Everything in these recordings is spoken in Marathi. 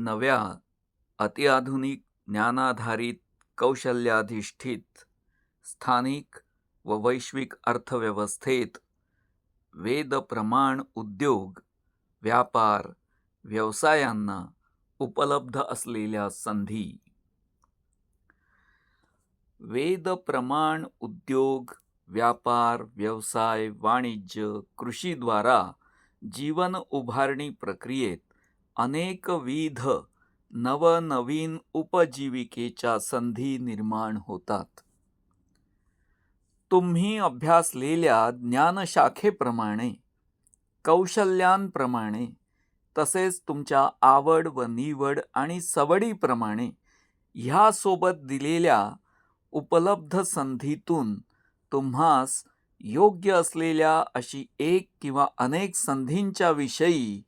नव्या अत्याधुनिक ज्ञानाधारित कौशल्याधिष्ठित स्थानिक व वैश्विक अर्थव्यवस्थेत वेद प्रमाण उद्योग व्यापार व्यवसायांना उपलब्ध असलेल्या संधी. वेद प्रमाण उद्योग व्यापार व्यवसाय वाणिज्य कृषीद्वारा जीवन उभारणी प्रक्रियेत अनेकविध नवनवीन उपजीविकेच्या संधी निर्माण होतात. तुम्ही अभ्यासलेल्या ज्ञानशाखेप्रमाणे कौशल्यांप्रमाणे तसेच तुमच्या आवड व निवड आणि सवडीप्रमाणे ह्यासोबत दिलेल्या उपलब्ध संधीतून तुम्हास योग्य असलेल्या अशी एक किंवा अनेक संधींच्या विषयी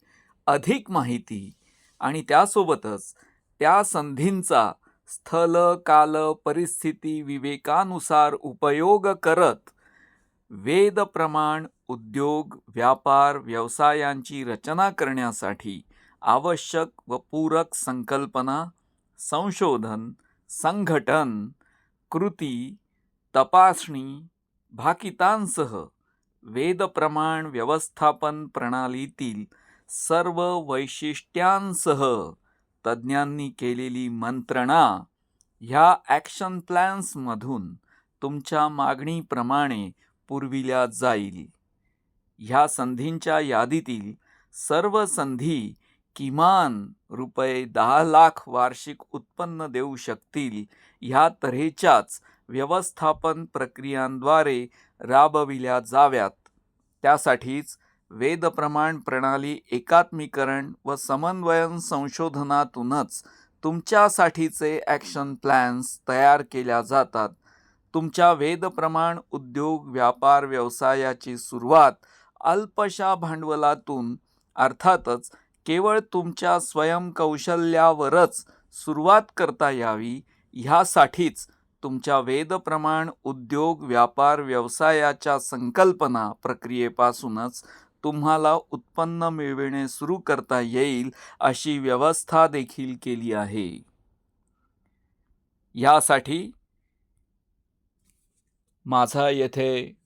अधिक माहिती आणि त्यासोबतच त्या संधींचा स्थल काल परिस्थिती विवेकानुसार उपयोग करत वेद प्रमाण उद्योग व्यापार व्यवसायांची रचना करण्यासाठी आवश्यक व पूरक संकल्पना संशोधन संघटन कृती तपासणी भाकितांसह वेद प्रमाण व्यवस्थापन प्रणालीतील सर्व वैशिष्ट्यांसह तज्ज्ञांनी केलेली मंत्रणा ह्या ॲक्शन प्लॅन्समधून तुमच्या मागणीप्रमाणे पुरविल्या जाईल. ह्या संधींच्या यादीतील सर्व संधी किमान ₹10 लाख वार्षिक उत्पन्न देऊ शकतील ह्या तऱ्हेच्याच व्यवस्थापन प्रक्रियांद्वारे राबविल्या जाव्यात. त्यासाठीच वेद प्रमाण प्रणाली एकात्मीकरण व समन्वयन संशोधनातूनच तुमच्यासाठीचे ॲक्शन प्लॅन्स तयार केल्या जातात. तुमच्या वेद प्रमाण उद्योग व्यापार व्यवसायाची सुरुवात अल्पशा भांडवलातून अर्थातच केवळ तुमच्या स्वयंकौशल्यावरच सुरुवात करता यावी ह्यासाठीच तुमच्या वेद प्रमाण उद्योग व्यापार व्यवसायाच्या संकल्पना प्रक्रियेपासूनच तुम्हाला उत्पन्न मिळविणे सुरू करता येईल अशी व्यवस्था देखील केली आहे. यासाठी माझा येथे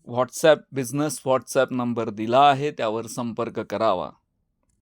बिझनेस व्हॉट्सॲप नंबर दिला आहे, त्यावर संपर्क करावा.